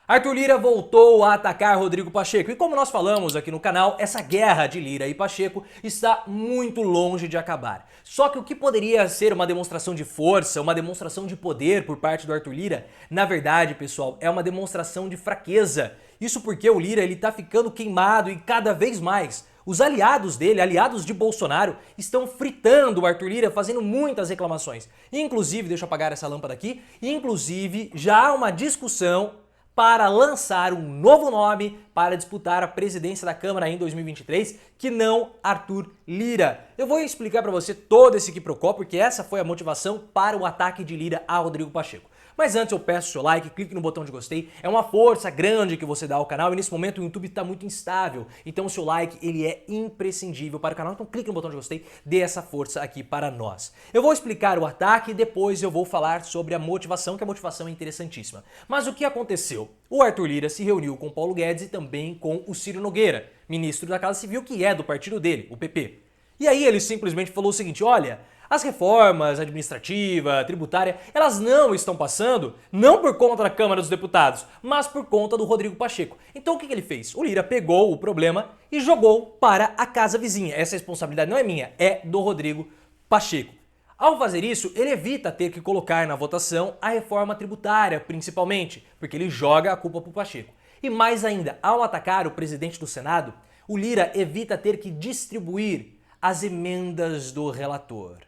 Arthur Lira voltou a atacar Rodrigo Pacheco e como nós falamos aqui no canal, essa guerra de Lira e Pacheco está muito longe de acabar. Só que o que poderia ser uma demonstração de força, uma demonstração de poder por parte do Arthur Lira, na verdade, pessoal, é uma demonstração de fraqueza. Isso porque o Lira ele tá ficando queimado e cada vez mais. Os aliados dele, aliados de Bolsonaro, estão fritando o Arthur Lira, fazendo muitas reclamações. Inclusive, deixa eu apagar essa lâmpada aqui, inclusive já há uma discussão para lançar um novo nome para disputar a presidência da Câmara em 2023, que não Arthur Lira. Eu vou explicar para você todo esse quiprocó, porque essa foi a motivação para o ataque de Lira a Rodrigo Pacheco. Mas antes eu peço o seu like, clique no botão de gostei, é uma força grande que você dá ao canal e nesse momento o YouTube está muito instável, então o seu like ele é imprescindível para o canal, então clique no botão de gostei, dê essa força aqui para nós. Eu vou explicar o ataque e depois eu vou falar sobre a motivação, que a motivação é interessantíssima. Mas o que aconteceu? O Arthur Lira se reuniu com Paulo Guedes e também com o Ciro Nogueira, ministro da Casa Civil, que é do partido dele, o PP. E aí ele simplesmente falou o seguinte, olha, as reformas administrativa, tributária, elas não estão passando, não por conta da Câmara dos Deputados, mas por conta do Rodrigo Pacheco. Então o que ele fez? O Lira pegou o problema e jogou para a casa vizinha. Essa responsabilidade não é minha, é do Rodrigo Pacheco. Ao fazer isso, ele evita ter que colocar na votação a reforma tributária, principalmente, porque ele joga a culpa para o Pacheco. E mais ainda, ao atacar o presidente do Senado, o Lira evita ter que distribuir as emendas do relator.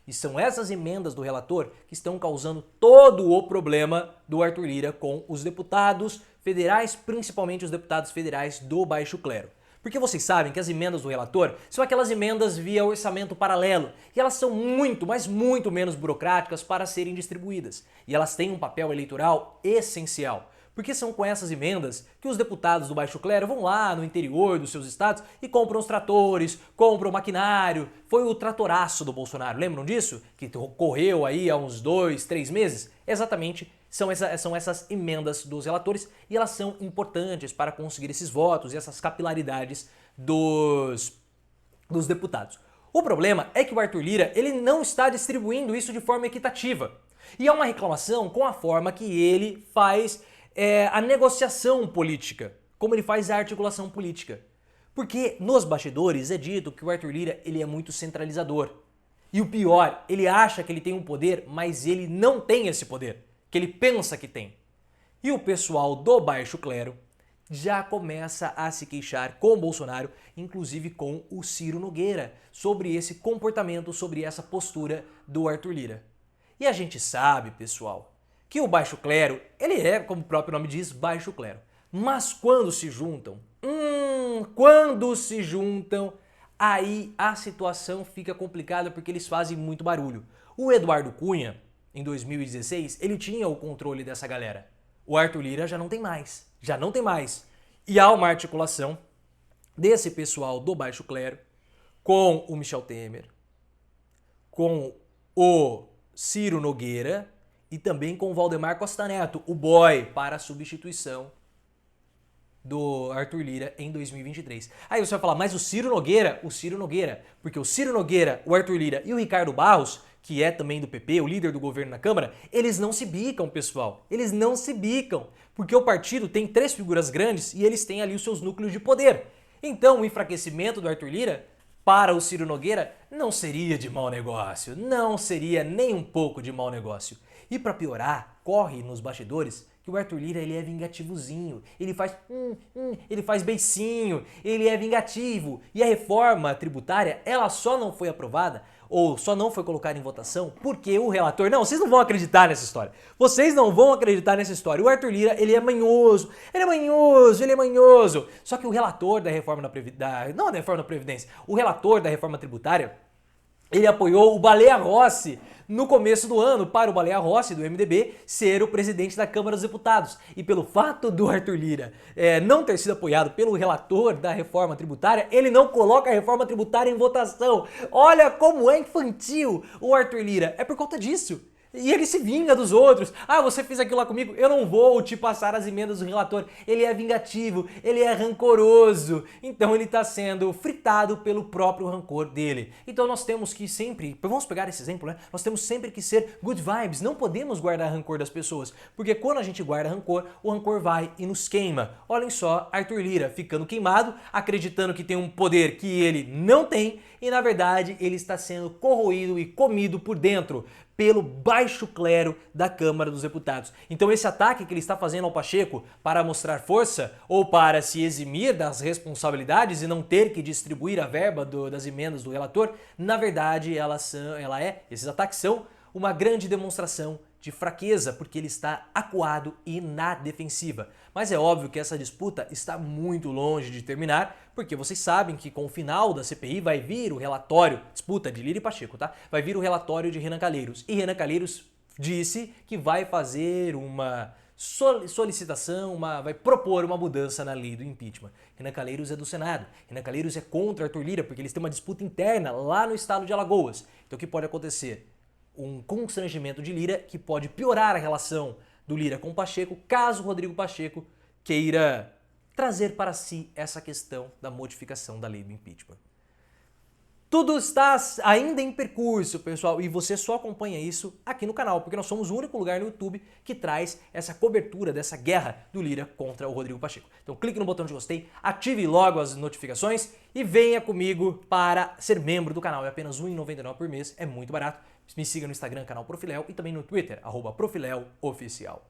E são essas emendas do relator que estão causando todo o problema do Arthur Lira com os deputados federais, principalmente os deputados federais do baixo clero. Porque vocês sabem que as emendas do relator são aquelas emendas via orçamento paralelo e elas são muito, mas muito menos burocráticas para serem distribuídas. E elas têm um papel eleitoral essencial. Porque são com essas emendas que os deputados do baixo clero vão lá no interior dos seus estados e compram os tratores, compram o maquinário. Foi o tratoraço do Bolsonaro, lembram disso? Que correu aí há uns 2, 3 meses? Exatamente, são essas emendas dos relatores e elas são importantes para conseguir esses votos e essas capilaridades dos deputados. O problema é que o Arthur Lira ele não está distribuindo isso de forma equitativa. E é uma reclamação com a forma que ele faz a negociação política, como ele faz a articulação política. Porque nos bastidores é dito que o Arthur Lira ele é muito centralizador. E o pior, ele acha que ele tem um poder, mas ele não tem esse poder, que ele pensa que tem. E o pessoal do baixo clero já começa a se queixar com o Bolsonaro, inclusive com o Ciro Nogueira, sobre esse comportamento, sobre essa postura do Arthur Lira. E a gente sabe, pessoal, que o baixo clero, ele é, como o próprio nome diz, baixo clero. Mas quando se juntam, aí a situação fica complicada porque eles fazem muito barulho. O Eduardo Cunha, em 2016, ele tinha o controle dessa galera. O Arthur Lira já não tem mais, E há uma articulação desse pessoal do baixo clero com o Michel Temer, com o Ciro Nogueira, e também com o Valdemar Costa Neto, o boy, para a substituição do Arthur Lira em 2023. Aí você vai falar, mas o Ciro Nogueira, porque o Ciro Nogueira, o Arthur Lira e o Ricardo Barros, que é também do PP, o líder do governo na Câmara, eles não se bicam, pessoal. Eles não se bicam, porque o partido tem 3 figuras grandes e eles têm ali os seus núcleos de poder. Então o enfraquecimento do Arthur Lira para o Ciro Nogueira não seria de mau negócio, não seria nem um pouco de mau negócio. E para piorar, corre nos bastidores que o Arthur Lira ele é vingativozinho, ele faz beicinho, ele é vingativo. E a reforma tributária, ela só não foi aprovada ou só não foi colocada em votação porque o relator... Não, vocês não vão acreditar nessa história. Vocês não vão acreditar nessa história. O Arthur Lira, ele é manhoso. Só que o relator da reforma da Previdência... Não da reforma da Previdência. O relator da reforma tributária, ele apoiou o Baleia Rossi no começo do ano para o Baleia Rossi, do MDB, ser o presidente da Câmara dos Deputados. E pelo fato do Arthur Lira não ter sido apoiado pelo relator da reforma tributária, ele não coloca a reforma tributária em votação. Olha como é infantil o Arthur Lira. É por conta disso. E ele se vinga dos outros. Ah, você fez aquilo lá comigo, eu não vou te passar as emendas do relator. Ele é vingativo, ele é rancoroso. Então ele está sendo fritado pelo próprio rancor dele. Então nós temos que sempre, vamos pegar esse exemplo, né? Nós temos sempre que ser good vibes. Não podemos guardar rancor das pessoas. Porque quando a gente guarda rancor, o rancor vai e nos queima. Olhem só, Arthur Lira ficando queimado, acreditando que tem um poder que ele não tem. E na verdade ele está sendo corroído e comido por dentro pelo baixo clero da Câmara dos Deputados. Então esse ataque que ele está fazendo ao Pacheco para mostrar força ou para se eximir das responsabilidades e não ter que distribuir a verba das emendas do relator, na verdade esses ataques são uma grande demonstração de fraqueza, porque ele está acuado e na defensiva. Mas é óbvio que essa disputa está muito longe de terminar, porque vocês sabem que com o final da CPI vai vir o relatório, disputa de Lira e Pacheco, tá? Vai vir o relatório de Renan Calheiros. E Renan Calheiros disse que vai fazer uma solicitação, vai propor uma mudança na lei do impeachment. Renan Calheiros é do Senado. Renan Calheiros é contra Arthur Lira, porque eles têm uma disputa interna lá no estado de Alagoas. Então o que pode acontecer? Um constrangimento de Lira que pode piorar a relação do Lira com o Pacheco, caso o Rodrigo Pacheco queira trazer para si essa questão da modificação da lei do impeachment. Tudo está ainda em percurso, pessoal, e você só acompanha isso aqui no canal, porque nós somos o único lugar no YouTube que traz essa cobertura dessa guerra do Lira contra o Rodrigo Pacheco. Então clique no botão de gostei, ative logo as notificações e venha comigo para ser membro do canal. É apenas R$ 1,99 por mês, é muito barato. Me siga no Instagram, canal Profiléu, e também no Twitter, @ProfiléuOficial.